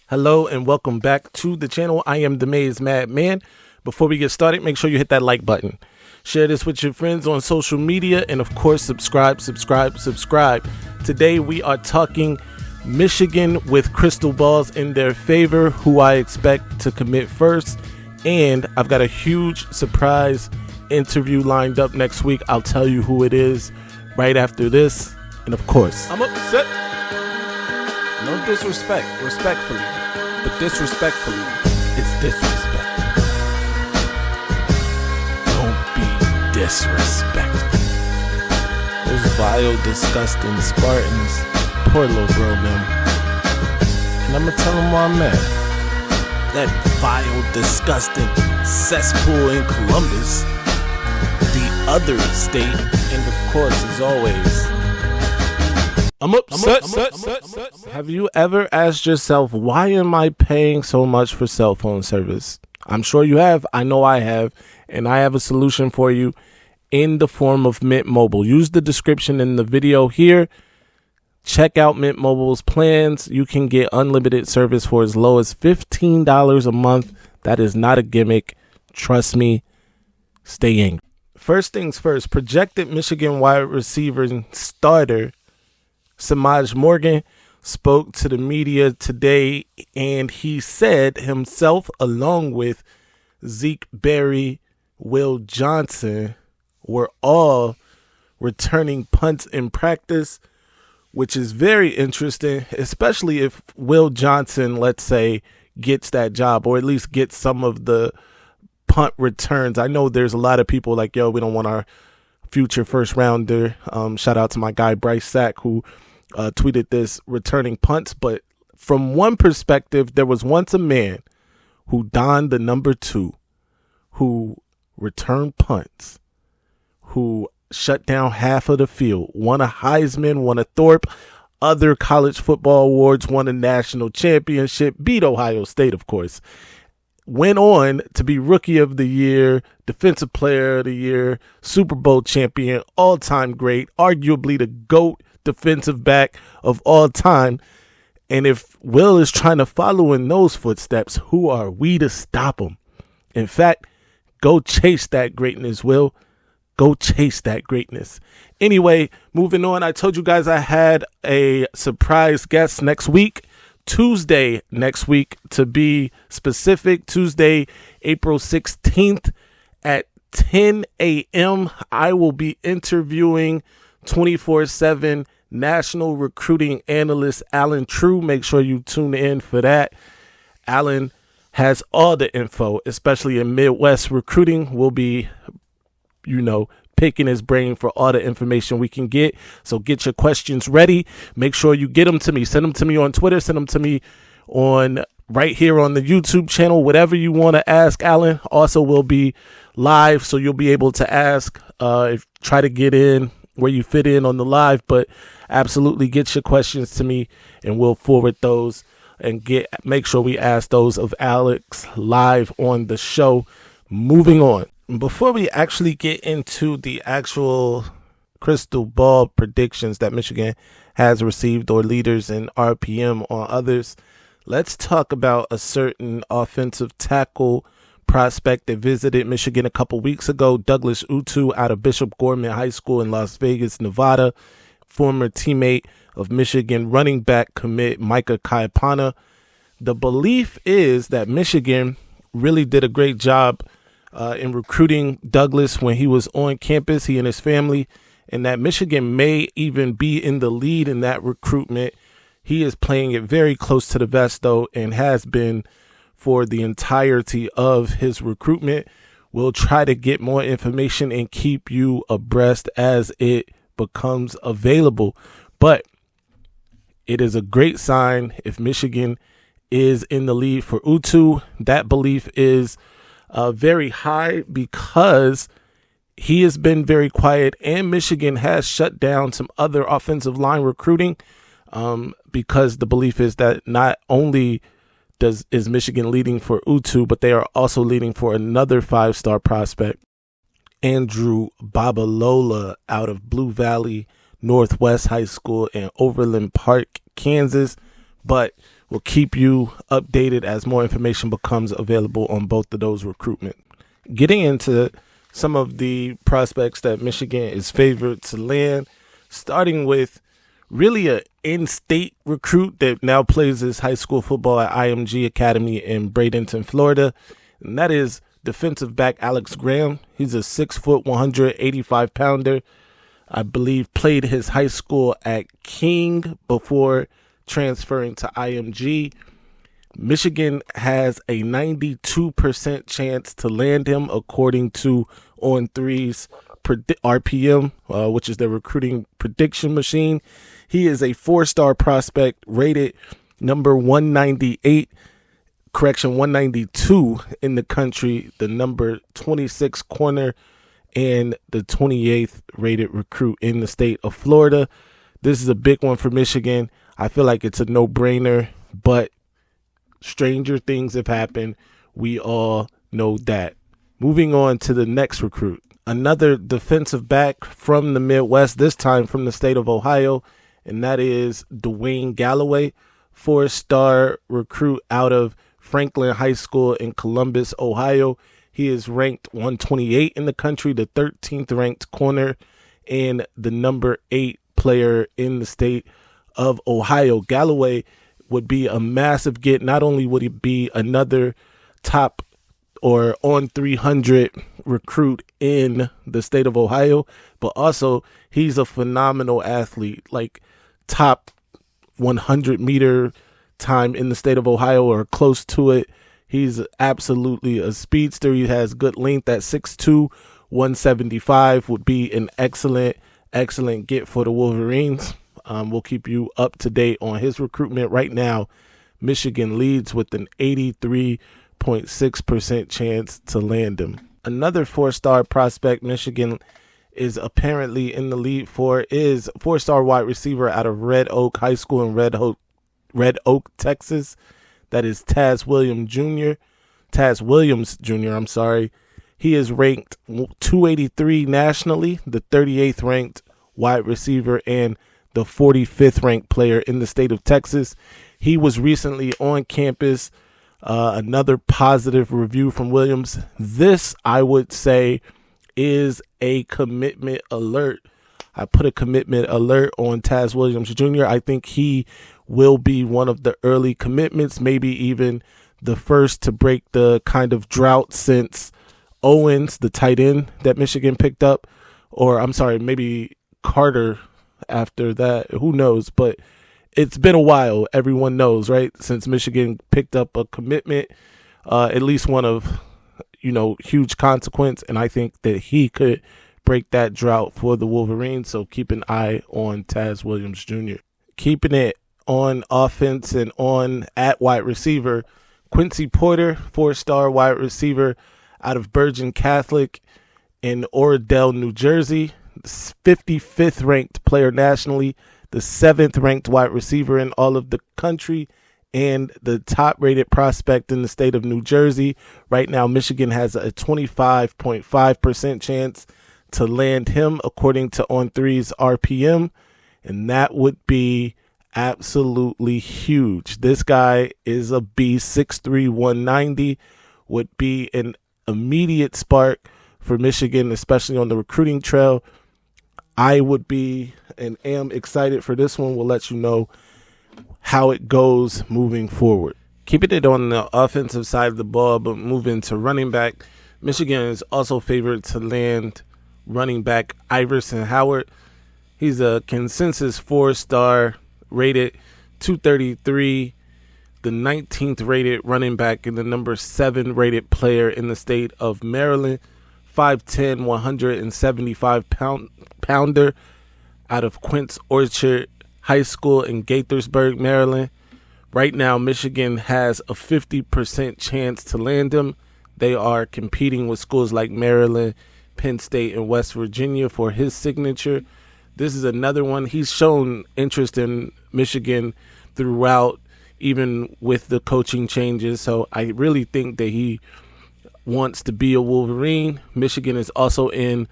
Hello and welcome back to the channel. I am the Maize Madman. Before we get started, make sure you hit that like button. Share this with your friends on social media, and of course, subscribe. Today we are talking Michigan with crystal balls in their favor, who I expect to commit first, and I've got a huge surprise interview lined up next week. I'll tell you who it is right after this, and of course, I'm upset. No disrespect, respectfully, but disrespectfully, it's disrespect. Don't be disrespectful. Those vile, disgusting Spartans, poor little bro, man. And I'm gonna tell them where I'm at. That vile, disgusting cesspool in Columbus, the other state, and of course, as always, I'm upset. Have you ever asked yourself, why am I paying so much for cell phone service? I'm sure you have. I know I have. And I have a solution for you in the form of Mint Mobile. Use the description in the video here. Check out Mint Mobile's plans. You can get unlimited service for as low as $15 a month. That is not a gimmick. Trust me. Stay angry. First things first, projected Michigan wide receiver and starter Samaj Morgan spoke to the media today, and he said himself, along with Zeke Berry, Will Johnson, were all returning punts in practice, which is very interesting, especially if Will Johnson, let's say, gets that job, or at least gets some of the punt returns. I know there's a lot of people like, yo, we don't want our future first rounder. Shout out to my guy Bryce Sack, who tweeted this, returning punts. But from one perspective, there was once a man who donned the number 2, who returned punts, who shut down half of the field, won a Heisman, won a Thorpe, other college football awards, won a national championship, beat Ohio State, of course, went on to be Rookie of the Year, Defensive Player of the Year, Super Bowl champion, all-time great, arguably the GOAT defensive back of all time. And if Will is trying to follow in those footsteps, who are we to stop him? In fact, go chase that greatness, Will. Go chase that greatness. Anyway, moving on. I told you guys I had a surprise guest next week. Tuesday next week, to be specific, Tuesday, April 16th at 10 a.m. I will be interviewing 24/7 national recruiting analyst Alan True. Make sure you tune in for that. Alan has all the info, especially in Midwest recruiting. We'll be, picking his brain for all the information we can get. So get your questions ready. Make sure you get them to me. Send them to me on Twitter. Send them to me on right here on the YouTube channel. Whatever you want to ask Alan. Also, will be live, so you'll be able to ask. Try to get in where you fit in on the live, but absolutely get your questions to me, and we'll forward those and make sure we ask those of Alex live on the show. Moving on. Before we actually get into the actual crystal ball predictions that Michigan has received, or leaders in RPM on others, let's talk about a certain offensive tackle prospect that visited Michigan a couple weeks ago, Douglas Utu out of Bishop Gorman High School in Las Vegas, Nevada, former teammate of Michigan running back commit Micah Kaipana. The belief is that Michigan really did a great job in recruiting Douglas when he was on campus, he and his family, and that Michigan may even be in the lead in that recruitment. He is playing it very close to the vest, though, and has been for the entirety of his recruitment. We'll try to get more information and keep you abreast as it becomes available. But it is a great sign if Michigan is in the lead for Utu. That belief is very high because he has been very quiet, and Michigan has shut down some other offensive line recruiting because the belief is that not only is Michigan leading for Utu, but they are also leading for another 5-star prospect, Andrew Babalola, out of Blue Valley Northwest High School in Overland Park, Kansas. But We'll keep you updated as more information becomes available on both of those recruitment. Getting into some of the prospects that Michigan is favored to land, starting with really a in-state recruit that now plays his high school football at IMG Academy in Bradenton, Florida, and that is defensive back Alex Graham. He's a 6', 185-pounder. I believe played his high school at King before transferring to IMG. Michigan has a 92% chance to land him according to On3's RPM, which is their recruiting prediction machine. He is a 4-star prospect rated number 192 in the country, the number 26 corner and the 28th rated recruit in the state of Florida. This is a big one for Michigan. I feel like it's a no-brainer, but stranger things have happened. We all know that. Moving on to the next recruit. Another defensive back from the Midwest, this time from the state of Ohio, and that is Dwayne Galloway, 4-star recruit out of Franklin High School in Columbus, Ohio. He is ranked 128 in the country, the 13th ranked corner, and the number 8 player in the state of Ohio. Galloway would be a massive get. Not only would he be another top or on 300 recruit in the state of Ohio, but also he's a phenomenal athlete, like top 100 meter time in the state of Ohio or close to it. He's absolutely a speedster. He has good length at 6'2", 175, would be an excellent get for the Wolverines. We'll keep you up to date on his recruitment. Right now, Michigan leads with an 83.6% chance to land him. Another 4-star prospect Michigan is apparently in the lead for is 4-star wide receiver out of Red Oak High School in Red Oak, Texas. That is Taz Williams Jr. I'm sorry. He is ranked 283 nationally, the 38th ranked wide receiver and the 45th ranked player in the state of Texas. He was recently on campus. Another positive review from Williams. This, I would say, is a commitment alert. I put a commitment alert on Taz Williams Jr. I think he will be one of the early commitments, maybe even the first to break the kind of drought since Owens, the tight end that Michigan picked up, or I'm sorry, maybe Carter after that. Who knows? But it's been a while. Everyone knows, right? Since Michigan picked up a commitment, at least one of, huge consequence. And I think that he could break that drought for the Wolverines. So keep an eye on Taz Williams Jr. Keeping it on offense and on at wide receiver, Quincy Porter, 4-star wide receiver out of Bergen Catholic in Oradell, New Jersey, 55th ranked player nationally, the 7th ranked wide receiver in all of the country, and the top rated prospect in the state of New Jersey. Right now, Michigan has a 25.5% chance to land him according to On3's RPM, and that would be absolutely huge. This guy is a beast, 6'3", 190, would be an immediate spark for Michigan, especially on the recruiting trail. I would be and am excited for this one. We'll let you know how it goes moving forward. Keeping it on the offensive side of the ball, but moving to running back, Michigan is also favored to land running back Iverson Howard. He's a consensus 4-star, rated 233, the 19th rated running back and the number 7 rated player in the state of Maryland. 5'10", 175-pounder out of Quince Orchard High School in Gaithersburg, Maryland. Right now, Michigan has a 50% chance to land him. They are competing with schools like Maryland, Penn State, and West Virginia for his signature. This is another one. He's shown interest in Michigan throughout, even with the coaching changes. So I really think that he wants to be a Wolverine. Michigan is also in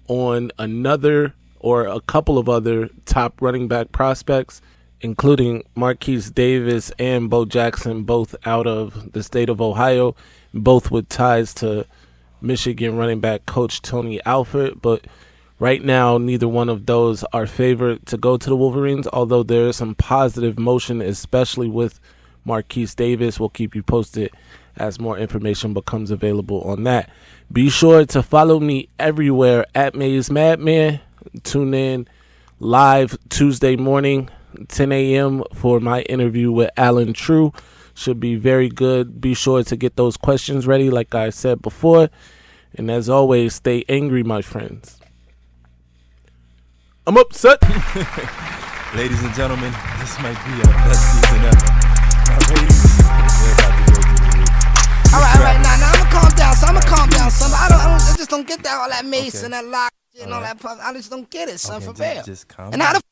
on another or a couple of other top running back prospects. including Marquise Davis and Bo Jackson, both out of the state of Ohio, both with ties to Michigan running back coach Tony Alford. But right now, neither one of those are favored to go to the Wolverines, although there is some positive motion, especially with Marquise Davis. We'll keep you posted as more information becomes available on that. Be sure to follow me everywhere at Maize Madman. Tune in live Tuesday morning, 10 a.m. for my interview with Alan True. Should be very good. Be sure to get those questions ready, like I said before. And as always, stay angry, my friends. I'm upset. Ladies and gentlemen, this might be our best season ever. Our ratings, we're about to go through the roof. All right, now I'm gonna calm down. So I'm gonna calm down, son. I just don't get that all that Mace and that lock and all that puff. I just don't get it, son, for real. Just calm And how down. the